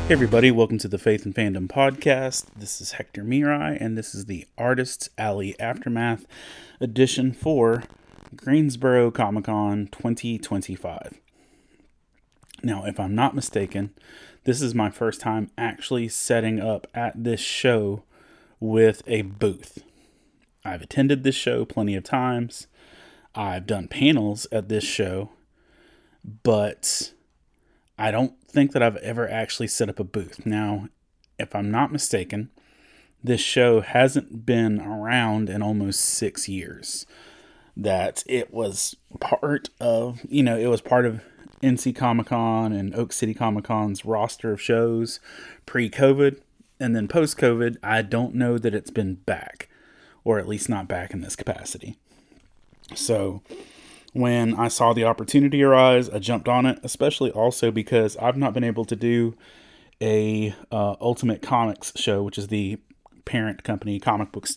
Hey everybody, welcome to the Faith and Fandom podcast. This is Hector Mirai, and this is the Artists Alley Aftermath edition for Greensboro ComiCon 2025. Now, if I'm not mistaken, this is my first time actually setting up at this show with a booth. I've attended this show plenty of times. I've done panels at this show, but I don't think that I've ever actually set up a booth. Now, if I'm not mistaken, this show hasn't been around in almost 6 years. That it was part of, it was part of NC Comic Con and Oak City Comic Con's roster of shows pre-COVID. And then post-COVID, I don't know that it's been back, or at least not back in this capacity. So when I saw the opportunity arise, I jumped on it, especially also because I've not been able to do a Ultimate Comics show, which is the parent company comic book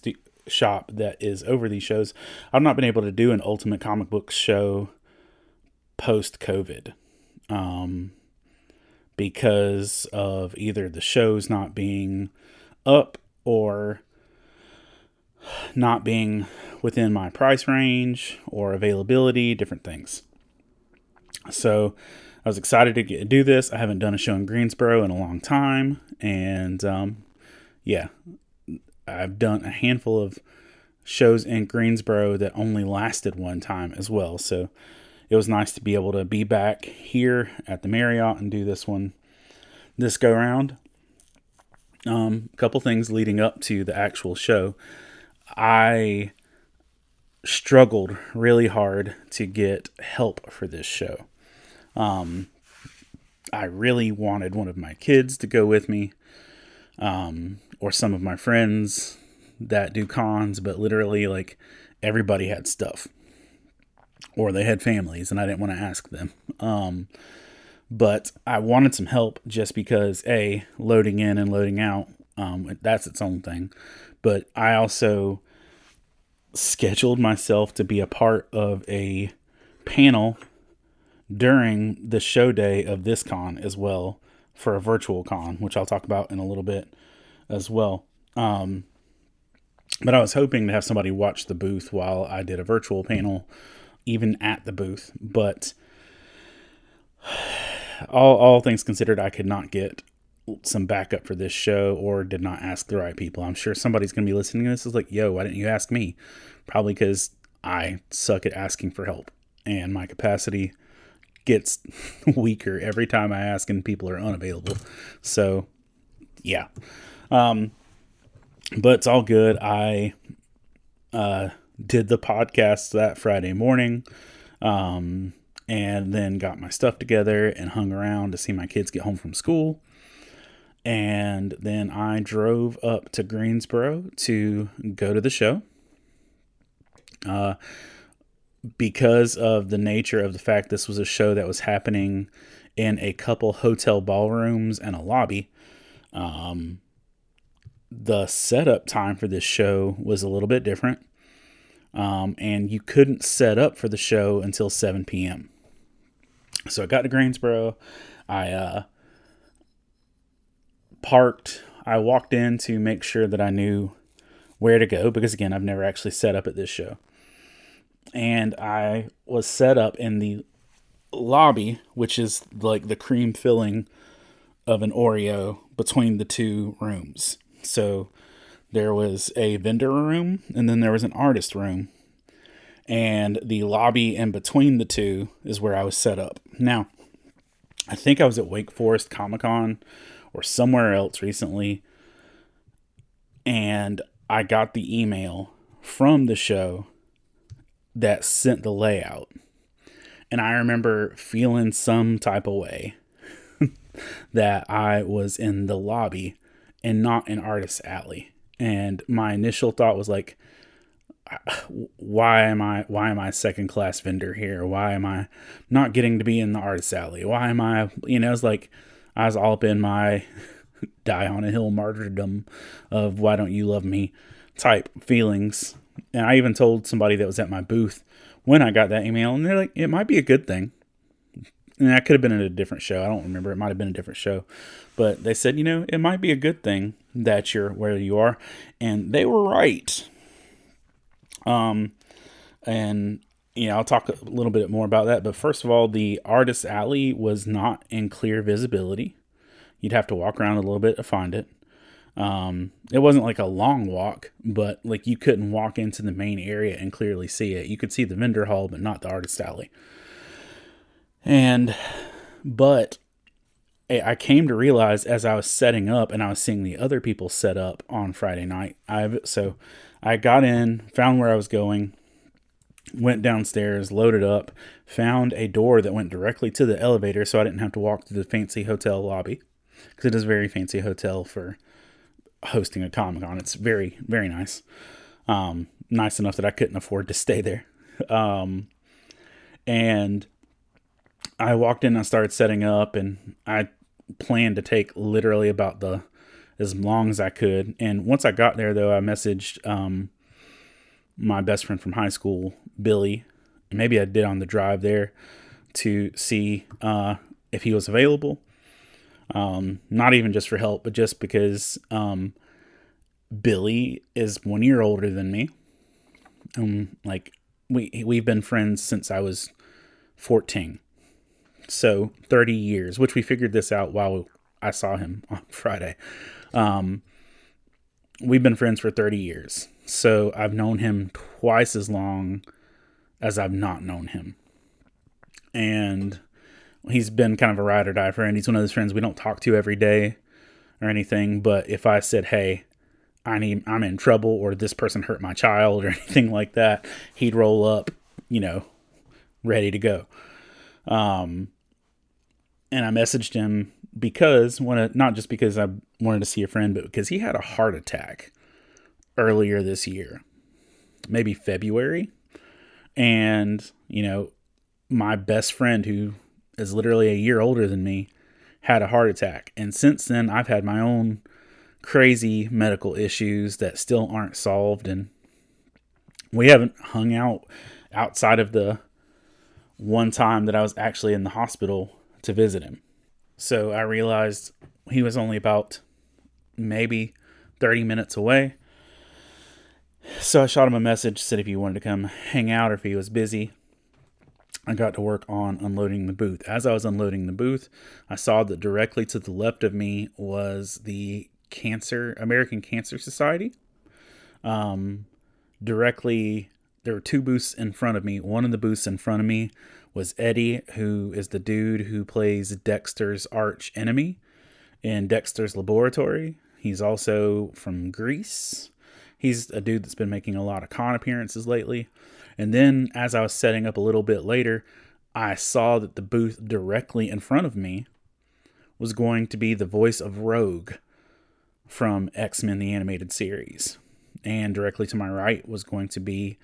shop that is over these shows. I've not been able to do an Ultimate Comic Book show post-COVID because of either the shows not being up or not being within my price range or availability, different things. So I was excited to do this. I haven't done a show in Greensboro in a long time. And I've done a handful of shows in Greensboro that only lasted one time as well. So it was nice to be able to be back here at the Marriott and do this one this go round. A couple things leading up to the actual show. I struggled really hard to get help for this show. I really wanted one of my kids to go with me, or some of my friends that do cons, but literally like everybody had stuff, or they had families and I didn't want to ask them. But I wanted some help just because loading in and loading out, that's its own thing. But I also scheduled myself to be a part of a panel during the show day of this con as well, for a virtual con, which I'll talk about in a little bit as well. But I was hoping to have somebody watch the booth while I did a virtual panel, even at the booth. But all things considered, I could not get some backup for this show, or did not ask the right people. I'm sure somebody's going to be listening to this is like, yo, why didn't you ask me? Probably because I suck at asking for help, and my capacity gets weaker every time I ask and people are unavailable. So yeah. But it's all good. I did the podcast that Friday morning, and then got my stuff together and hung around to see my kids get home from school. And then I drove up to Greensboro to go to the show. Because of the nature of the fact this was a show that was happening in a couple hotel ballrooms and a lobby, the setup time for this show was a little bit different. And you couldn't set up for the show until 7 p.m. So I got to Greensboro. I parked. I walked in to make sure that I knew where to go, because again, I've never actually set up at this show. And I was set up in the lobby, which is like the cream filling of an Oreo between the two rooms. So there was a vendor room, and then there was an artist room. And the lobby in between the two is where I was set up. Now, I think I was at Wake Forest Comic-Con or somewhere else recently, and I got the email from the show that sent the layout. And I remember feeling some type of way that I was in the lobby and not in Artist Alley. And my initial thought was like, why am I second class vendor here? Why am I not getting to be in the Artist Alley? Why am I, it's like I was all up in my die on a hill martyrdom of why don't you love me type feelings. And I even told somebody that was at my booth when I got that email, and they're like, it might be a good thing. And that could have been at a different show. I don't remember. It might have been a different show. But they said, it might be a good thing that you're where you are. And they were right. And I'll talk a little bit more about that. But first of all, the artist alley was not in clear visibility. You'd have to walk around a little bit to find it. It wasn't like a long walk, but like you couldn't walk into the main area and clearly see it. You could see the vendor hall, but not the artist alley. But I came to realize as I was setting up and I was seeing the other people set up on Friday night, so I got in, found where I was going, went downstairs, loaded up, found a door that went directly to the elevator so I didn't have to walk to the fancy hotel lobby, because it is a very fancy hotel for hosting a Comic-Con. It's very, very nice. Nice enough that I couldn't afford to stay there. And I walked in and I started setting up, and I planned to take literally about as long as I could. And once I got there, though, I messaged my best friend from high school, Billy. Maybe I did on the drive there to see if he was available. Not even just for help, but just because Billy is 1 year older than me. We've been friends since I was 14. So 30 years, which we figured this out while I saw him on Friday. We've been friends for 30 years. So I've known him twice as long as I've not known him. And he's been kind of a ride or die friend. He's one of those friends we don't talk to every day or anything. But if I said, hey, I'm in trouble, or this person hurt my child or anything like that, he'd roll up, ready to go. And I messaged him because not just because I wanted to see a friend, but because he had a heart attack earlier this year, maybe February. And, my best friend, who is literally a year older than me, had a heart attack. And since then, I've had my own crazy medical issues that still aren't solved. And we haven't hung out outside of the one time that I was actually in the hospital to visit him. So I realized he was only about maybe 30 minutes away. So I shot him a message, said if he wanted to come hang out or if he was busy. I got to work on unloading the booth. As I was unloading the booth, I saw that directly to the left of me was the American Cancer Society. Directly, there were two booths in front of me. One of the booths in front of me was Eddie, who is the dude who plays Dexter's arch enemy in Dexter's Laboratory. He's also from Greece. He's a dude that's been making a lot of con appearances lately. And then as I was setting up a little bit later, I saw that the booth directly in front of me was going to be the voice of Rogue from X-Men, the animated series. And directly to my right was going to be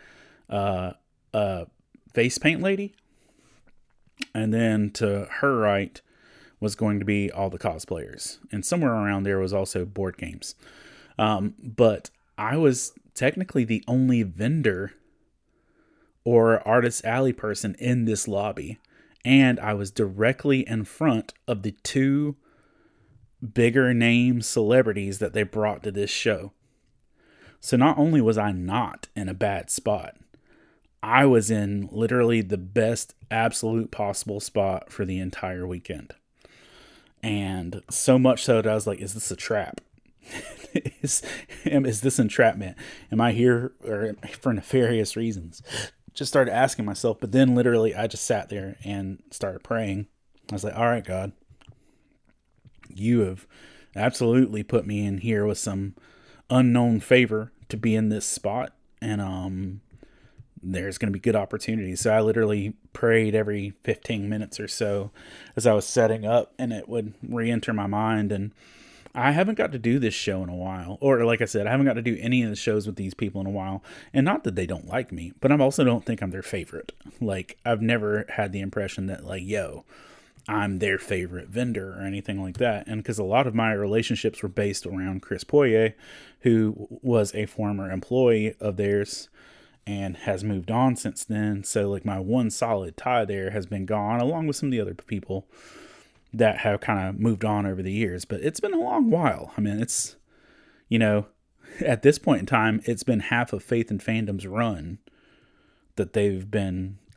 a face paint lady. And then to her right was going to be all the cosplayers. And somewhere around there was also board games. But I was technically the only vendor or artist alley person in this lobby. And I was directly in front of the two bigger name celebrities that they brought to this show. So not only was I not in a bad spot, I was in literally the best absolute possible spot for the entire weekend. And so much so that I was like, is this a trap? is this entrapment? Am I here for nefarious reasons? Just started asking myself, but then literally I just sat there and started praying. I was like, all right, God, you have absolutely put me in here with some unknown favor to be in this spot. And there's going to be good opportunities. So I literally prayed every 15 minutes or so as I was setting up, and it would re-enter my mind. And I haven't got to do this show in a while. Or like I said, I haven't got to do any of the shows with these people in a while. And not that they don't like me, but I also don't think I'm their favorite. Like, I've never had the impression that, like, I'm their favorite vendor or anything like that. And because a lot of my relationships were based around Chris Poirier, who was a former employee of theirs. and has moved on since then. So like my one solid tie there has been gone, along with some of the other people that have kind of moved on over the years. But it's been a long while. I mean, it's, at this point in time, it's been half of Faith and Fandom's run that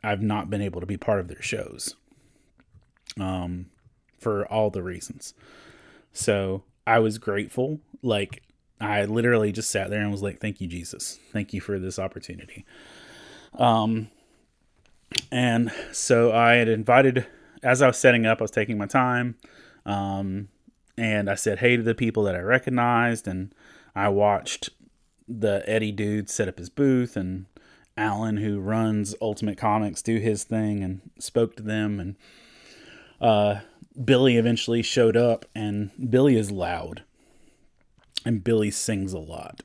I've not been able to be part of their shows. For all the reasons. So I was grateful. Like, I literally just sat there and was like, thank you, Jesus. Thank you for this opportunity. And so I had invited, as I was setting up, I was taking my time. And I said hey to the people that I recognized, and I watched the Eddie dude set up his booth, and Alan, who runs Ultimate Comics, do his thing, and spoke to them. And Billy eventually showed up, and Billy is loud, and Billy sings a lot.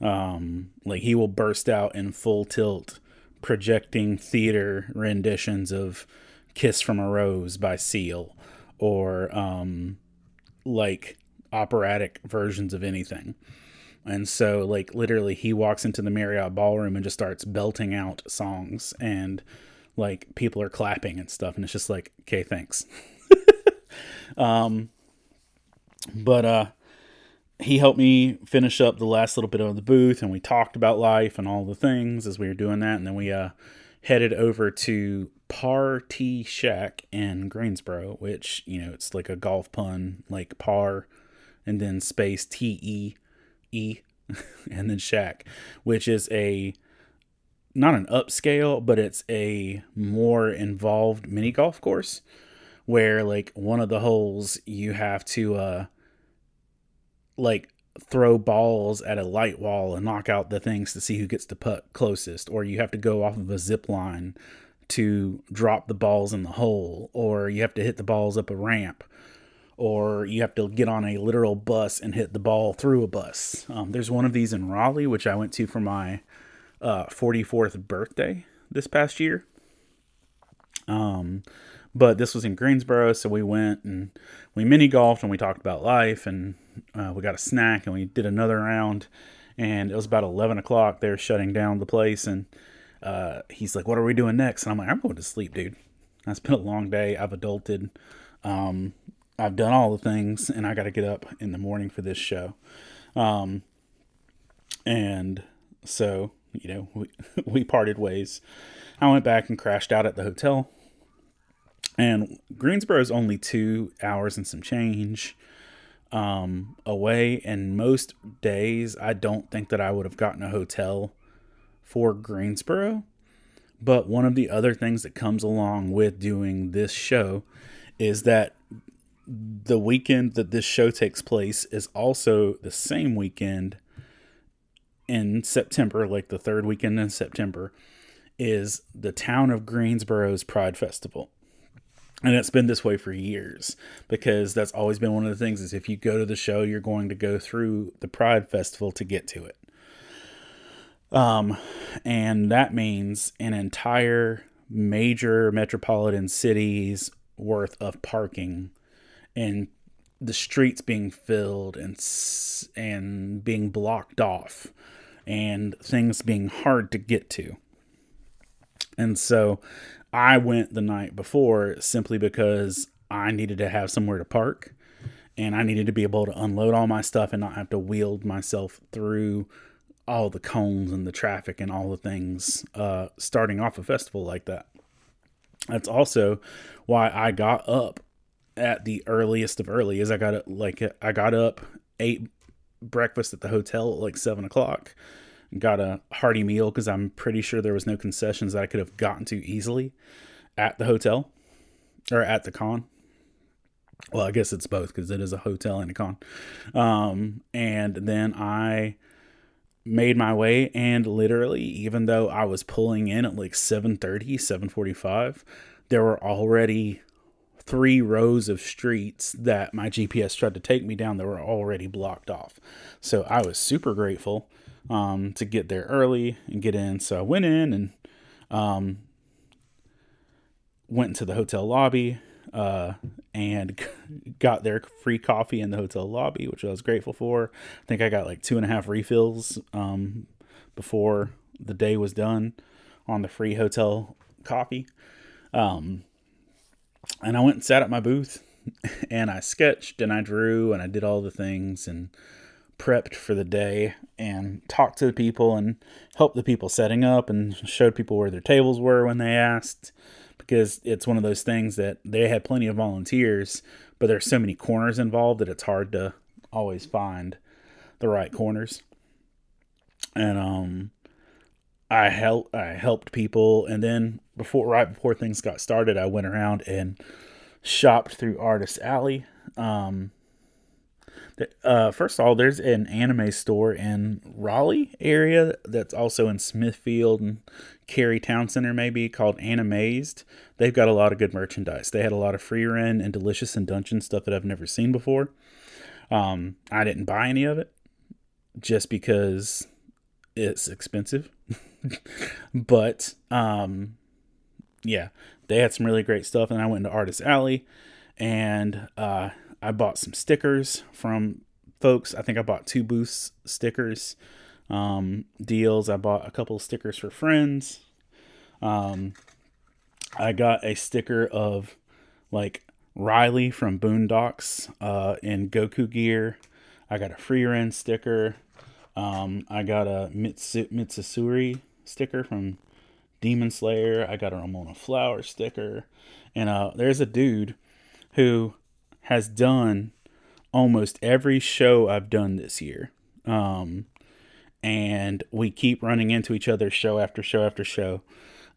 Like, he will burst out in full tilt, projecting theater renditions of Kiss from a Rose by Seal, or like operatic versions of anything. And so, like, literally he walks into the Marriott Ballroom and just starts belting out songs, and like people are clapping and stuff, and it's just like, okay, thanks. But he helped me finish up the last little bit of the booth, and we talked about life and all the things as we were doing that. And then we headed over to Party Shack in Greensboro, which, it's like a golf pun, like par and then space TEE and then Shack, which is not an upscale, but it's a more involved mini golf course where, like, one of the holes you have to like throw balls at a light wall and knock out the things to see who gets to putt closest, or you have to go off of a zip line to drop the balls in the hole, or you have to hit the balls up a ramp, or you have to get on a literal bus and hit the ball through a bus. There's one of these in Raleigh, which I went to for my 44th birthday this past year. But this was in Greensboro, so we went and we mini golfed, and we talked about life, and we got a snack, and we did another round, and it was about 11 o'clock. They're shutting down the place, and he's like, what are we doing next? And I'm like, I'm going to sleep, dude. It's been a long day. I've adulted. I've done all the things, and I got to get up in the morning for this show. And so, we parted ways. I went back and crashed out at the hotel. And Greensboro is only 2 hours and some change away. And most days, I don't think that I would have gotten a hotel for Greensboro. But one of the other things that comes along with doing this show is that the weekend that this show takes place is also the same weekend in September, like the third weekend in September, is the town of Greensboro's Pride Festival. And it's been this way for years, because that's always been one of the things, is if you go to the show, you're going to go through the Pride Festival to get to it. And that means an entire major metropolitan city's worth of parking, and the streets being filled and being blocked off, and things being hard to get to. And so I went the night before simply because I needed to have somewhere to park, and I needed to be able to unload all my stuff and not have to wield myself through all the cones and the traffic and all the things starting off a festival like that. That's also why I got up at the earliest of early. Is I got up, ate breakfast at the hotel at like 7 o'clock, got a hearty meal, because I'm pretty sure there was no concessions that I could have gotten to easily at the hotel or at the con. Well, I guess it's both, because it is a hotel and a con. And then I made my way, and literally, even though I was pulling in at like 7:30, 7:45, there were already 3 rows of streets that my GPS tried to take me down that were already blocked off. So I was super grateful to get there early and get in. So I went in and went into the hotel lobby and got their free coffee in the hotel lobby, which I was grateful for. I think I got like 2.5 refills before the day was done on the free hotel coffee. And I went and sat at my booth and I sketched and I drew and I did all the things and prepped for the day and talked to the people and helped the people setting up and showed people where their tables were when they asked, because it's one of those things that they had plenty of volunteers, but there's so many corners involved that it's hard to always find the right corners. And I helped people, and then right before things got started, I went around and shopped through Artist Alley. First of all, there's an anime store in Raleigh area that's also in Smithfield and Cary Town Center, maybe, called Animazed. They've got a lot of good merchandise. They had a lot of free rent and Delicious and Dungeon stuff that I've never seen before. I didn't buy any of it just because it's expensive. But yeah, they had some really great stuff. And I went into Artist Alley and I bought some stickers from folks. I think I bought 2 booth stickers deals. I bought a couple of stickers for friends. I got a sticker of like Riley from Boondocks in Goku gear. I got a free rent sticker. I got a Mitsusuri sticker from Demon Slayer. I got a Ramona Flower sticker. And there's a dude who has done almost every show I've done this year. And we keep running into each other show after show after show.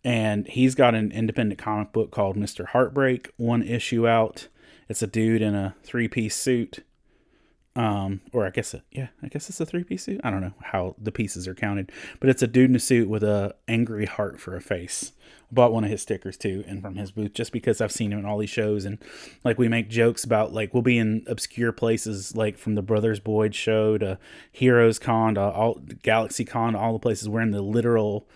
And he's got an independent comic book called Mr. Heartbreak, 1 issue out. It's a dude in a 3-piece suit. Or I guess it's a 3-piece suit. I don't know how the pieces are counted, but it's a dude in a suit with a angry heart for a face. I bought one of his stickers too, and from his booth, just because I've seen him in all these shows, and like we make jokes about, like, we'll be in obscure places, like from the Brothers Boyd show to Heroes Con to Galaxy Con to all the places. We're in the literal.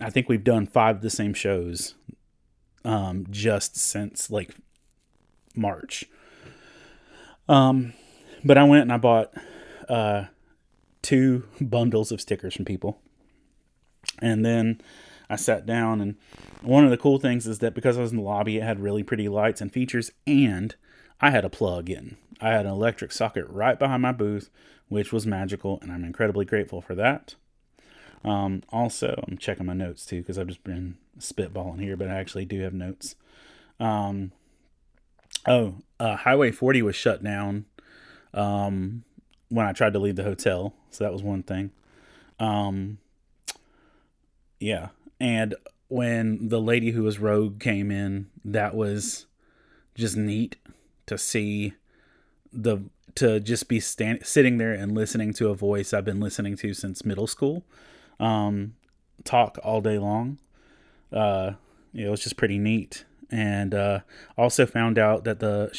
I think we've done 5 of the same shows, just since like March. But I went and I bought 2 bundles of stickers from people. And then I sat down, and one of the cool things is that because I was in the lobby, it had really pretty lights and features, and I had a plug-in. I had an electric socket right behind my booth, which was magical, and I'm incredibly grateful for that. Also, I'm checking my notes too, because I've just been spitballing here, but I actually do have notes. Highway 40 was shut down when I tried to leave the hotel. So that was one thing. Yeah. And when the lady who was rogue came in, that was just neat to see to just be sitting there and listening to a voice I've been listening to since middle school, talk all day long. It was just pretty neat. And also found out that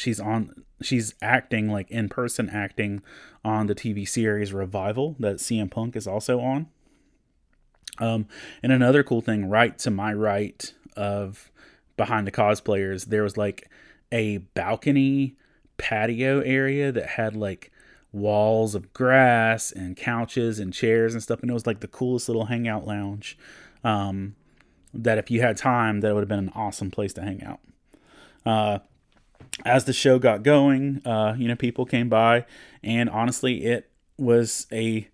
she's acting, like in-person acting on the TV series Revival that CM Punk is also on. And another cool thing, right to my right of behind the cosplayers, there was like a balcony patio area that had like walls of grass and couches and chairs and stuff. And it was like the coolest little hangout lounge. That if you had time, that would have been an awesome place to hang out. As the show got going, people came by, and honestly, it was my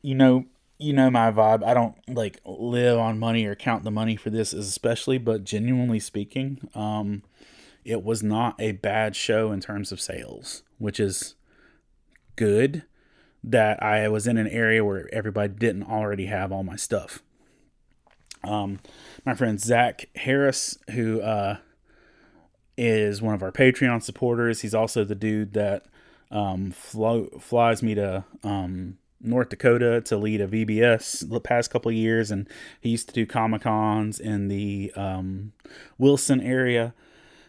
vibe. I don't like live on money or count the money for this especially, but genuinely speaking, it was not a bad show in terms of sales, which is good that I was in an area where everybody didn't already have all my stuff. My friend Zach Harris, who is one of our Patreon supporters, he's also the dude that flies me to North Dakota to lead a VBS the past couple of years, and he used to do ComiCons in the Wilson area.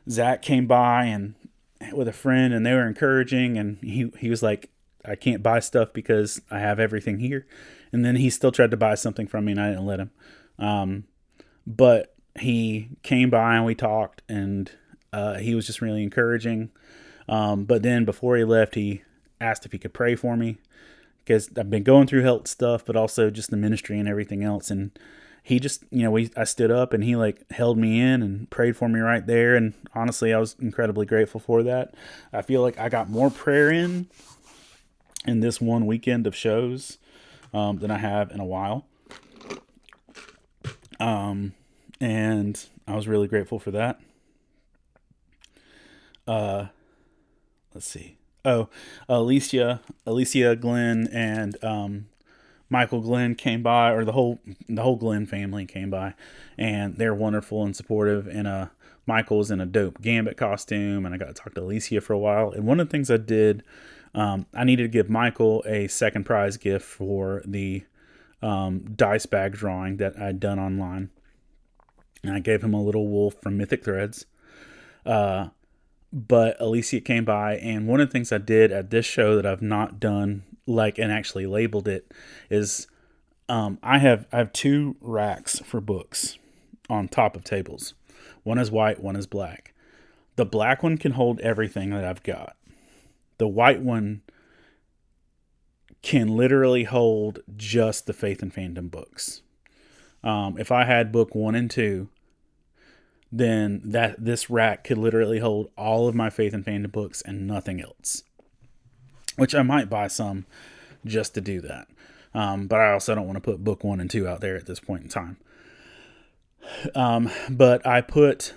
Zach came by and with a friend, and they were encouraging, and he was like, I can't buy stuff because I have everything here. And then he still tried to buy something from me, and I didn't let him. But he came by and we talked, and he was just really encouraging. But then before he left, he asked if he could pray for me, because I've been going through health stuff, but also just the ministry and everything else. And he just, I stood up and he like held me in and prayed for me right there. And honestly, I was incredibly grateful for that. I feel like I got more prayer in this one weekend of shows than I have in a while. And I was really grateful for that. Let's see. Oh, Alicia, Glenn, and Michael Glenn came by, or the whole Glenn family came by, and they're wonderful and supportive. And Michael was in a dope Gambit costume, and I got to talk to Alicia for a while. And one of the things I did, I needed to give Michael a second prize gift for the dice bag drawing that I'd done online, and I gave him a little wolf from Mythic Threads. But Alicia came by, and one of the things I did at this show that I've not done, and actually labeled it, is I have 2 racks for books on top of tables. One is white, one is black. The black one can hold everything that I've got. The white one can literally hold just the Faith and Fandom books. If I had book 1 and 2, then this rack could literally hold all of my Faith and Fandom books and nothing else. Which I might buy some just to do that. But I also don't want to put book 1 and 2 out there at this point in time. But I put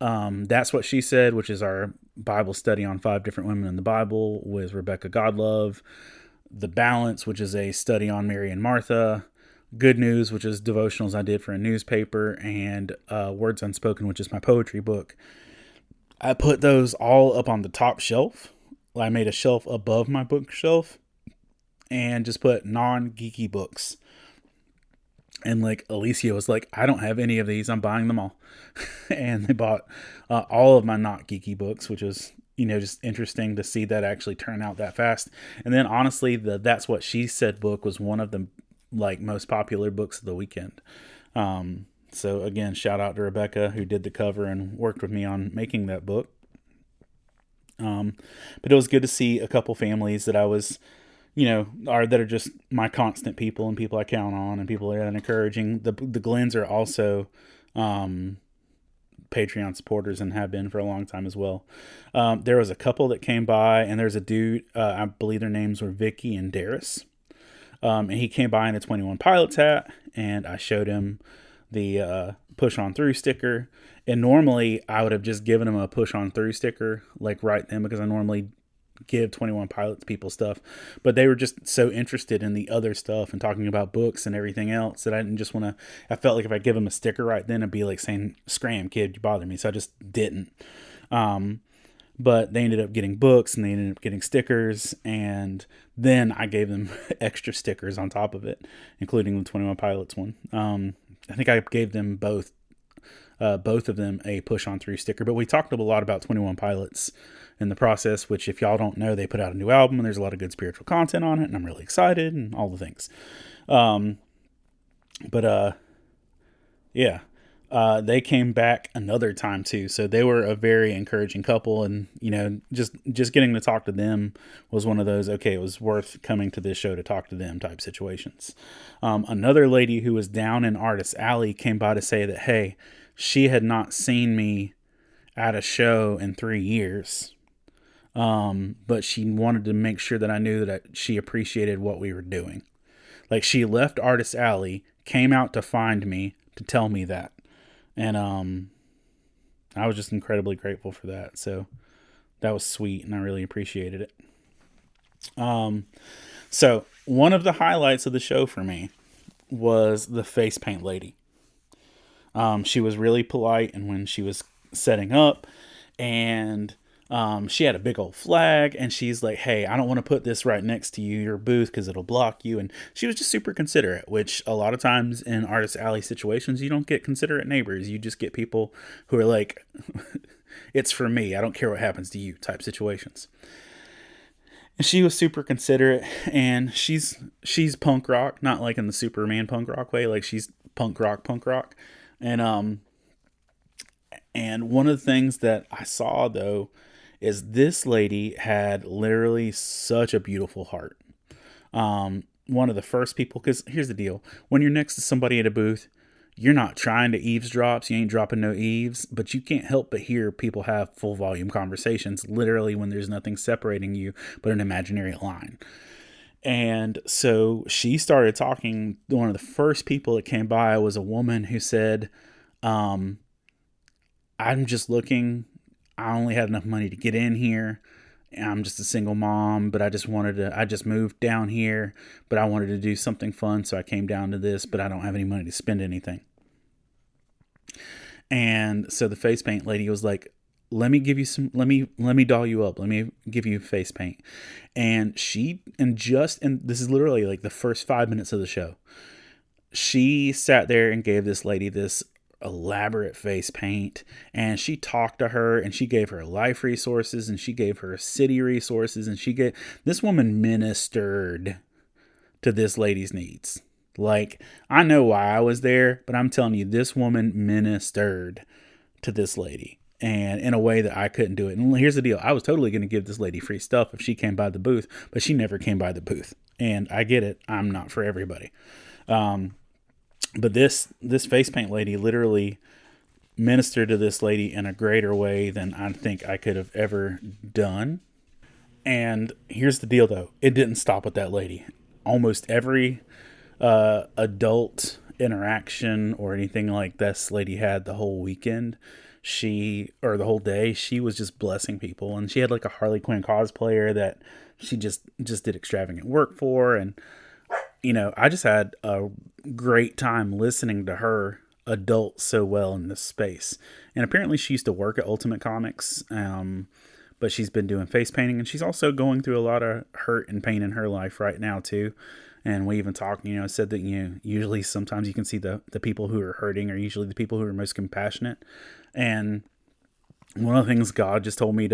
That's What She Said, which is our Bible study on 5 different women in the Bible with Rebecca Godlove. The Balance, which is a study on Mary and Martha. Good News, which is devotionals I did for a newspaper, and Words Unspoken, which is my poetry book. I put those all up on the top shelf. I made a shelf above my bookshelf and just put non-geeky books. And Alicia was like, I don't have any of these. I'm buying them all. And they bought all of my not geeky books, which was, just interesting to see that actually turn out that fast. And then honestly, the That's What She Said book was one of the most popular books of the weekend. So again, shout out to Rebecca, who did the cover and worked with me on making that book. But it was good to see a couple families that I was, that are just my constant people and people I count on and people that are encouraging. The Glens are also Patreon supporters and have been for a long time as well. There was a couple that came by, and there's a dude, I believe their names were Vicky and Darius. And he came by in a 21 Pilots hat, and I showed him the push on through sticker. And normally I would have just given him a push on through sticker right then, because I normally give 21 Pilots people stuff, but they were just so interested in the other stuff and talking about books and everything else that I didn't just want to. I felt like if I give them a sticker right then, it'd be like saying, "Scram, kid, you bother me." So I just didn't. But they ended up getting books, and they ended up getting stickers, and then I gave them extra stickers on top of it, including the 21 Pilots one. I think I gave them both of them a push on through sticker, but we talked a lot about 21 Pilots in the process, which if y'all don't know, they put out a new album and there's a lot of good spiritual content on it, and I'm really excited and all the things. They came back another time too. So they were a very encouraging couple, and, just getting to talk to them was one of those, okay, it was worth coming to this show to talk to them type situations. Another lady who was down in Artist Alley came by to say that, hey, she had not seen me at a show in 3 years. But she wanted to make sure that I knew that she appreciated what we were doing. She left Artist Alley, came out to find me, to tell me that. And I was just incredibly grateful for that. So that was sweet, and I really appreciated it. So one of the highlights of the show for me was the face paint lady. She was really polite, and when she was setting up, and she had a big old flag, and she's like, "Hey, I don't want to put this right next to your booth because it'll block you." And she was just super considerate, which a lot of times in Artist Alley situations, you don't get considerate neighbors. You just get people who are like, "It's for me. I don't care what happens to you," type situations. And she was super considerate, and she's punk rock, not like in the Superman punk rock way. She's punk rock. And one of the things that I saw, though, is this lady had literally such a beautiful heart. One of the first people, because here's the deal. When you're next to somebody at a booth, you're not trying to eavesdrop. So you ain't dropping no eaves, but you can't help but hear people have full volume conversations, literally when there's nothing separating you but an imaginary line. And so she started talking. One of the first people that came by was a woman who said, I'm just looking. I only had enough money to get in here. I'm just a single mom, but I just moved down here, but I wanted to do something fun. So I came down to this, but I don't have any money to spend anything. And so the face paint lady was like, let me doll you up. Let me give you face paint. And this is literally like the first 5 minutes of the show. She sat there and gave this lady this elaborate face paint, and she talked to her, and she gave her life resources, and she gave her city resources, and this woman ministered to this lady's needs. Like, I know why I was there, but I'm telling you, this woman ministered to this lady, and in a way that I couldn't do it. And here's the deal. I was totally going to give this lady free stuff if she came by the booth, but she never came by the booth. And I get it. I'm not for everybody. But this face paint lady literally ministered to this lady in a greater way than I think I could have ever done. And here's the deal, though. It didn't stop with that lady. Almost every adult interaction or anything like this lady had the whole weekend, the whole day, she was just blessing people. And she had like a Harley Quinn cosplayer that she just did extravagant work for. And I just had a great time listening to her adult so well in this space. And apparently she used to work at Ultimate Comics, but she's been doing face painting, and she's also going through a lot of hurt and pain in her life right now too. And we even talked, said that, usually sometimes you can see the people who are hurting are usually the people who are most compassionate. And one of the things God just told me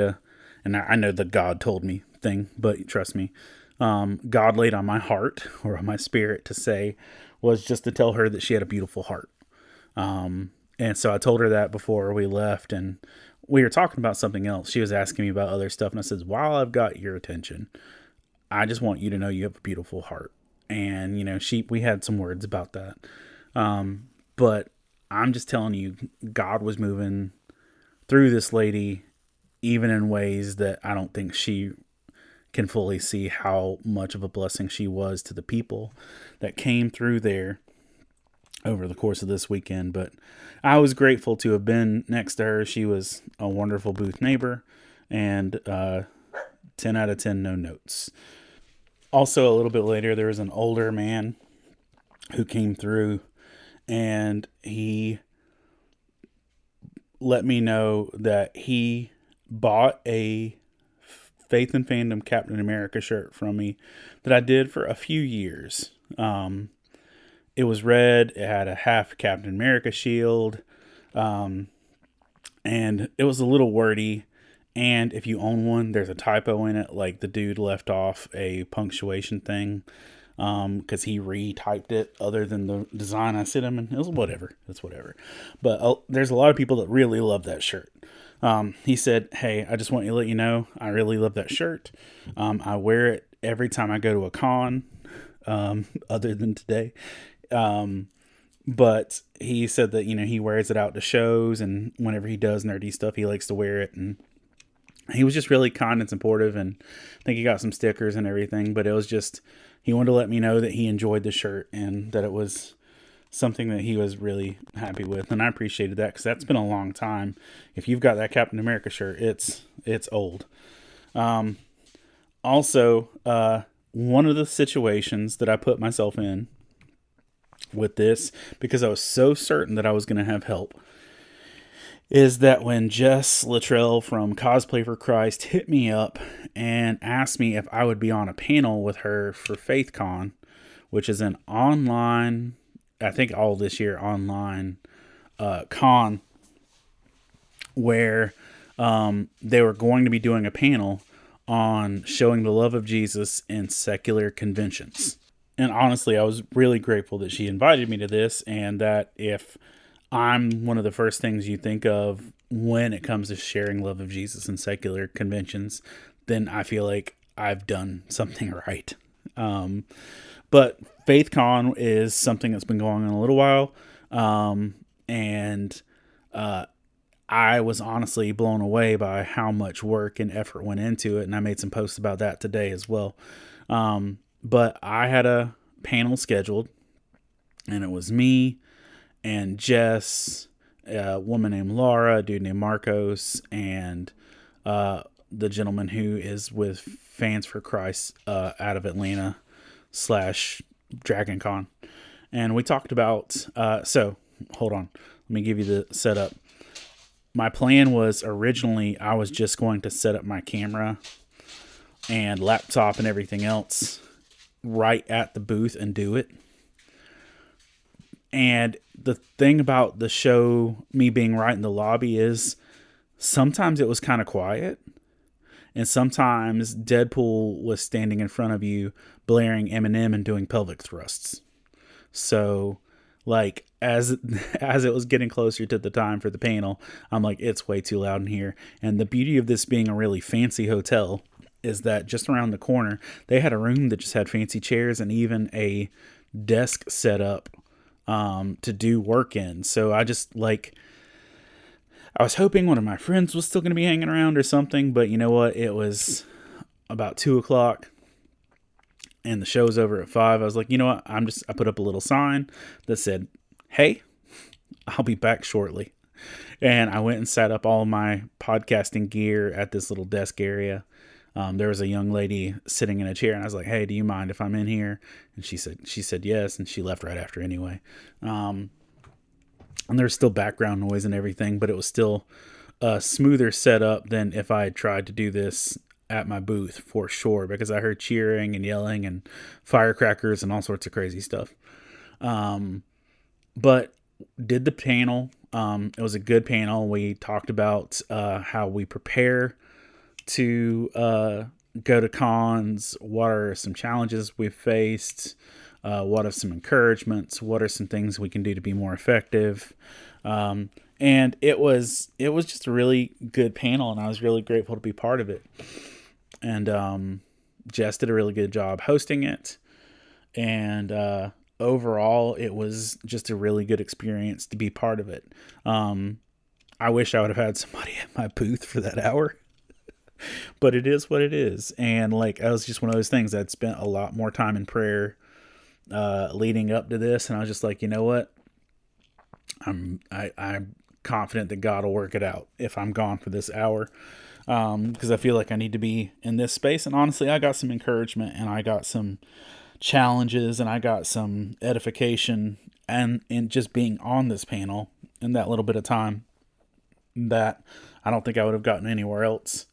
and I know the God told me thing, but trust me, God laid on my heart or on my spirit to say was just to tell her that she had a beautiful heart. And so I told her that before we left, and we were talking about something else. She was asking me about other stuff, and I said, while I've got your attention, I just want you to know you have a beautiful heart. And, we had some words about that. But I'm just telling you, God was moving through this lady, even in ways that I don't think she can fully see how much of a blessing she was to the people that came through there over the course of this weekend. But I was grateful to have been next to her. She was a wonderful booth neighbor, and 10 out of 10 no notes. Also, a little bit later, there was an older man who came through, and he let me know that he bought a Faith and Fandom Captain America shirt from me that I did for a few years. It was red. It had a half Captain America shield. And it was a little wordy. And if you own one, there's a typo in it. Like the dude left off a punctuation thing. Cause he retyped it other than the design I sent him, and it was whatever. It's whatever. But there's a lot of people that really love that shirt. He said, hey, I just want to let you know, I really love that shirt. I wear it every time I go to a con, other than today. But he said that, he wears it out to shows, and whenever he does nerdy stuff, he likes to wear it. And he was just really kind and supportive, and I think he got some stickers and everything, but it was just, he wanted to let me know that he enjoyed the shirt and that it was something that he was really happy with. And I appreciated that, because that's been a long time. If you've got that Captain America shirt, it's old. Also, one of the situations that I put myself in with this, because I was so certain that I was going to have help, is that when Jess Luttrell from Cosplay for Christ hit me up and asked me if I would be on a panel with her for FaithCon, which is an online, I think all this year, online con, where they were going to be doing a panel on showing the love of Jesus in secular conventions. And honestly, I was really grateful that she invited me to this, and that if I'm one of the first things you think of when it comes to sharing love of Jesus in secular conventions, then I feel like I've done something right. But FaithCon is something that's been going on a little while. And I was honestly blown away by how much work and effort went into it. And I made some posts about that today as well. But I had a panel scheduled, and it was me and Jess, a woman named Laura, a dude named Marcos, and the gentleman who is with Fans for Christ out of Atlanta / Dragon Con. And we talked about, so hold on, let me give you the setup. My plan was originally I was just going to set up my camera and laptop and everything else right at the booth and do it. And the thing about the show, me being right in the lobby, is sometimes it was kind of quiet. And sometimes Deadpool was standing in front of you blaring Eminem and doing pelvic thrusts. So, like, as it was getting closer to the time for the panel, I'm like, it's way too loud in here. And the beauty of this being a really fancy hotel is that just around the corner, they had a room that just had fancy chairs and even a desk set up to do work in. So I just, like, I was hoping one of my friends was still going to be hanging around or something, but you know what? It was about 2:00 and the show's over at 5. I was like, you know what? I put up a little sign that said, "Hey, I'll be back shortly." And I went and set up all my podcasting gear at this little desk area. There was a young lady sitting in a chair, and I was like, "Hey, do you mind if I'm in here?" And she said yes, and she left right after anyway. And there's still background noise and everything, but it was still a smoother setup than if I had tried to do this at my booth, for sure, because I heard cheering and yelling and firecrackers and all sorts of crazy stuff. But did the panel. It was a good panel. We talked about how we prepare to go to cons, what are some challenges we've faced, what are some encouragements, what are some things we can do to be more effective. And it was just a really good panel, and I was really grateful to be part of it. And Jess did a really good job hosting it. And overall, it was just a really good experience to be part of it. I wish I would have had somebody at my booth for that hour. But it is what it is. And like, I was just one of those things. I'd spent a lot more time in prayer leading up to this, and I was just like, you know what? I'm confident that God will work it out if I'm gone for this hour, because I feel like I need to be in this space. And honestly, I got some encouragement, and I got some challenges, and I got some edification, and in just being on this panel in that little bit of time that I don't think I would have gotten anywhere else.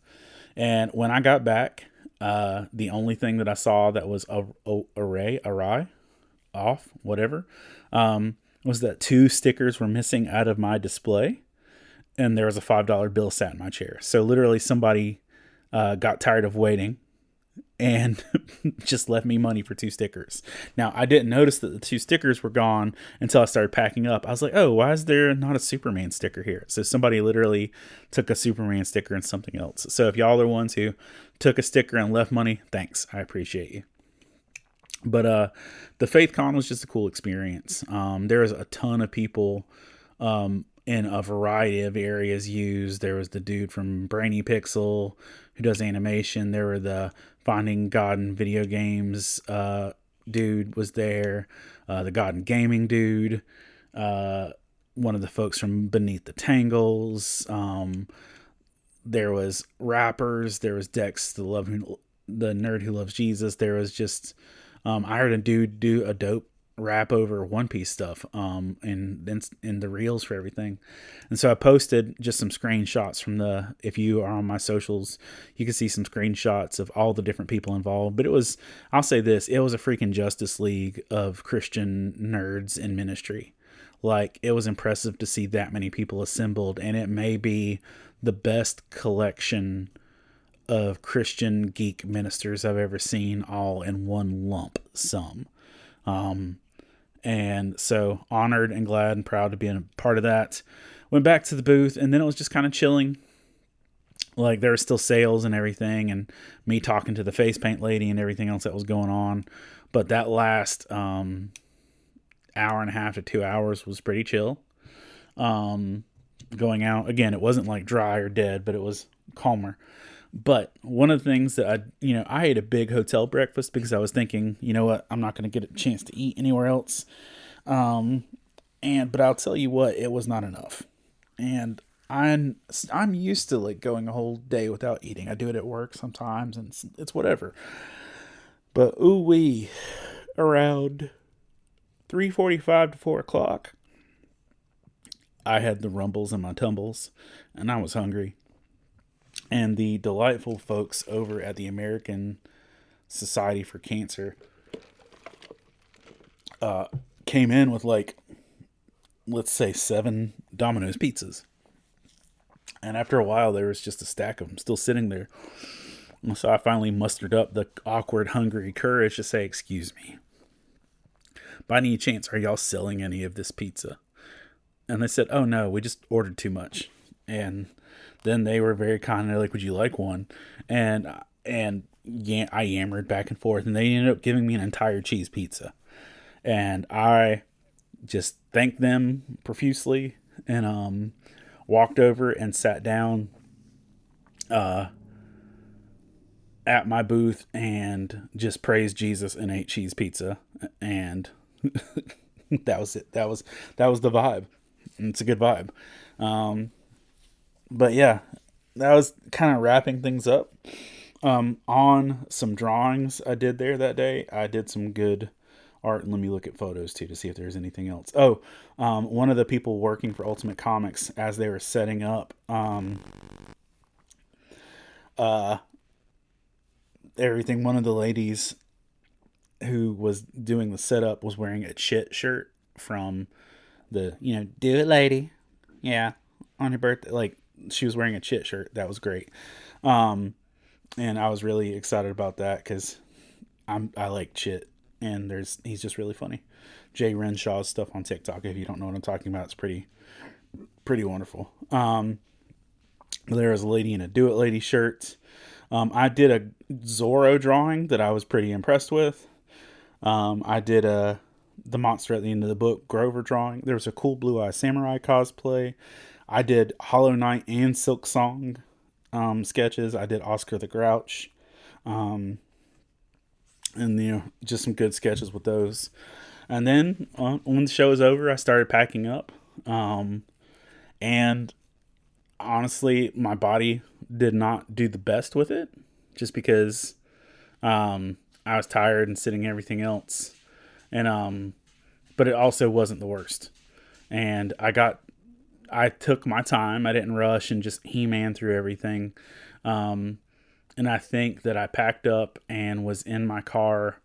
And when I got back, the only thing that I saw that was awry, off, whatever, was that 2 stickers were missing out of my display, and there was a $5 bill sat in my chair. So literally somebody got tired of waiting and just left me money for 2 stickers. Now, I didn't notice that the 2 stickers were gone until I started packing up. I was like, oh, why is there not a Superman sticker here? So somebody literally took a Superman sticker and something else. So if y'all are ones who took a sticker and left money, thanks. I appreciate you. But the FaithCon was just a cool experience. There was a ton of people in a variety of areas used. There was the dude from Brainy Pixel who does animation. There were the Finding God in Video Games dude was there. The God in Gaming dude. One of the folks from Beneath the Tangles. There was rappers. There was Dex, the nerd who loves Jesus. There was just... I heard a dude do a dope rap over One Piece stuff in the reels for everything. And so I posted just some screenshots from if you are on my socials, you can see some screenshots of all the different people involved. But I'll say this, it was a freaking Justice League of Christian nerds in ministry. Like, it was impressive to see that many people assembled, and it may be the best collection of Christian geek ministers I've ever seen, all in one lump sum. And so honored and glad and proud to be a part of that. Went back to the booth, and then it was just kind of chilling. Like, there were still sales and everything, and me talking to the face paint lady and everything else that was going on. But that last hour and a half to 2 hours was pretty chill. Going out again, it wasn't like dry or dead, but it was calmer. But one of the things that I ate a big hotel breakfast because I was thinking, you know what, I'm not going to get a chance to eat anywhere else. But I'll tell you what, it was not enough. And I'm used to like going a whole day without eating. I do it at work sometimes, and it's whatever. But ooh wee, around 3:45 to 4 o'clock, I had the rumbles and my tumbles, and I was hungry. And the delightful folks over at the American Society for Cancer came in with, like, let's say 7 Domino's pizzas. And after a while, there was just a stack of them still sitting there. And so I finally mustered up the awkward, hungry courage to say, "Excuse me, by any chance, are y'all selling any of this pizza?" And they said, "Oh no, we just ordered too much." And then they were very kind. They're like, "Would you like one?" And yeah, I yammered back and forth, and they ended up giving me an entire cheese pizza. And I just thanked them profusely, and walked over and sat down at my booth and just praised Jesus and ate cheese pizza. And that was it. That was the vibe. It's a good vibe. But yeah, that was kind of wrapping things up. On some drawings I did there that day, I did some good art. And let me look at photos too to see if there's anything else. One of the people working for Ultimate Comics, as they were setting up everything, one of the ladies who was doing the setup was wearing a Chit shirt from the, do it lady. Yeah. On your birthday. Like, she was wearing a Chit shirt. That was great. And I was really excited about that because I like Chit, and he's just really funny. Jay Renshaw's stuff on TikTok, if you don't know what I'm talking about, it's pretty wonderful. There was a lady in a Do It Lady shirt. I did a Zorro drawing that I was pretty impressed with. I did the monster at the end of the book Grover drawing. There was a cool Blue Eye Samurai cosplay. I did Hollow Knight and Silk Song sketches. I did Oscar the Grouch. And just some good sketches with those. And then when the show was over, I started packing up. And honestly, my body did not do the best with it, just because I was tired and sitting and everything else. And but it also wasn't the worst. And I took my time. I didn't rush and just He-Man through everything. And I think that I packed up and was in my car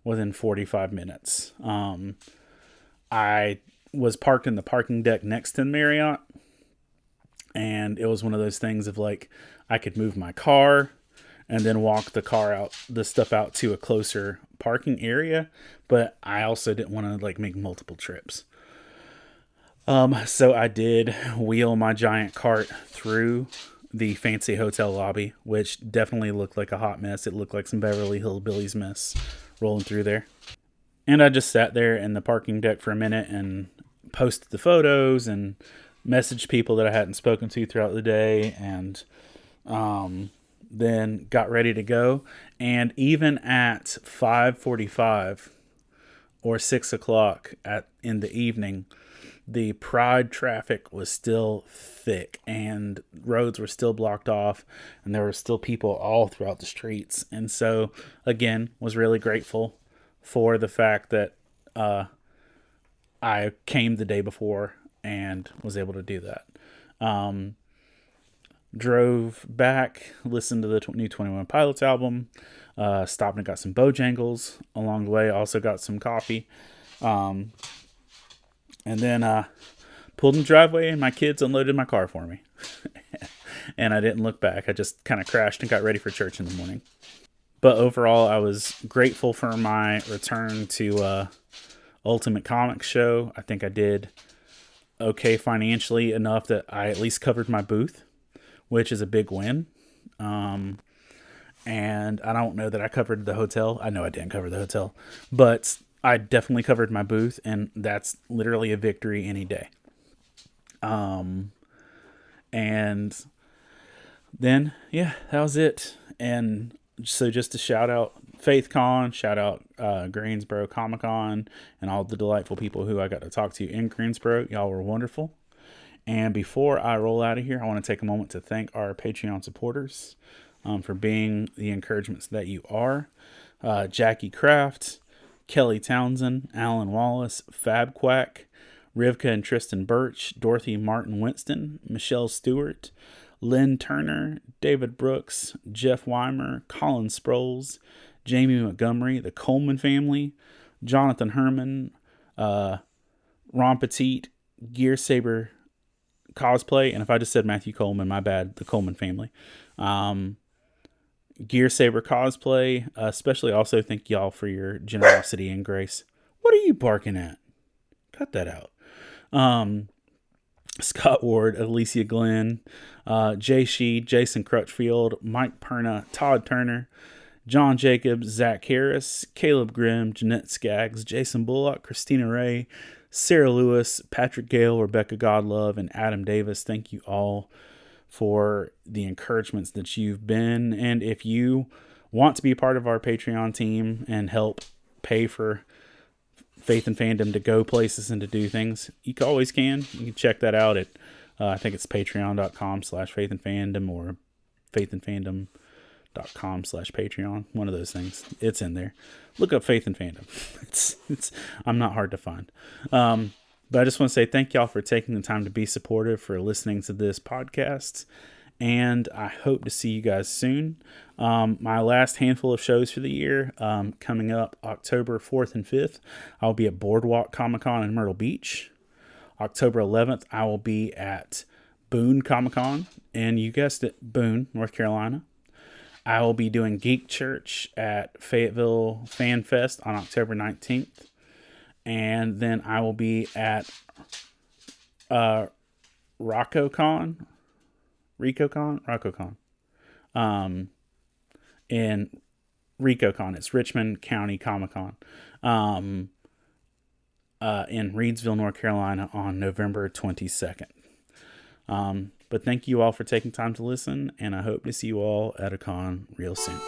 within 45 minutes. I was parked in the parking deck next to the Marriott. And it was one of those things of like, I could move my car and then walk the stuff out to a closer parking area. But I also didn't want to like make multiple trips. So I did wheel my giant cart through the fancy hotel lobby, which definitely looked like a hot mess. It looked like some Beverly Hillbillies mess rolling through there. And I just sat there in the parking deck for a minute and posted the photos and messaged people that I hadn't spoken to throughout the day, and then got ready to go. And even at 5:45 or 6 o'clock in the evening, the Pride traffic was still thick and roads were still blocked off, and there were still people all throughout the streets. And so, again, was really grateful for the fact that I came the day before and was able to do that. Drove back, listened to the new 21 Pilots album, stopped and got some Bojangles along the way, also got some coffee. And then pulled in the driveway, and my kids unloaded my car for me. And I didn't look back. I just kind of crashed and got ready for church in the morning. But overall, I was grateful for my return to Ultimate Comics Show. I think I did okay financially, enough that I at least covered my booth, which is a big win. And I don't know that I covered the hotel. I know I didn't cover the hotel, but I definitely covered my booth, and that's literally a victory any day. And then, yeah, that was it. And so just to shout out FaithCon, shout out Greensboro ComiCon, and all the delightful people who I got to talk to in Greensboro. Y'all were wonderful. And before I roll out of here, I want to take a moment to thank our Patreon supporters for being the encouragements that you are. Jackie Kraft, Kelly Townsend, Alan Wallace, Fab Quack, Rivka and Tristan Birch, Dorothy Martin Winston, Michelle Stewart, Lynn Turner, David Brooks, Jeff Weimer, Colin Sproles, Jamie Montgomery, the Coleman family, Jonathan Herman, Ron Petit, Gear Saber Cosplay, and if I just said Matthew Coleman, my bad, the Coleman family. Gear Saber Cosplay, especially also thank y'all for your generosity and grace. What are you barking at? Cut that out. Scott Ward, Alicia Glenn, Jay Shee, Jason Crutchfield, Mike Perna, Todd Turner, John Jacobs, Zach Harris, Caleb Grimm, Jeanette Skaggs, Jason Bullock, Christina Ray, Sarah Lewis, Patrick Gale, Rebecca Godlove, and Adam Davis. Thank you all for the encouragements that you've been. And if you want to be a part of our Patreon team and help pay for Faith and Fandom to go places and to do things, you always can. You can check that out at, I think it's patreon.com/Faith and Fandom or faithandfandom.com/Patreon. One of those things. It's in there. Look up Faith and Fandom. It's I'm not hard to find. But I just want to say thank y'all for taking the time to be supportive, for listening to this podcast. And I hope to see you guys soon. My last handful of shows for the year, coming up October 4th and 5th, I'll be at Boardwalk Comic-Con in Myrtle Beach. October 11th, I will be at Boone Comic-Con, and you guessed it, Boone, North Carolina. I will be doing Geek Church at Fayetteville Fan Fest on October 19th. And then I will be at RocoCon, in RicoCon. It's Richmond County Comic-Con in Reedsville, North Carolina on November 22nd. But thank you all for taking time to listen, and I hope to see you all at a con real soon.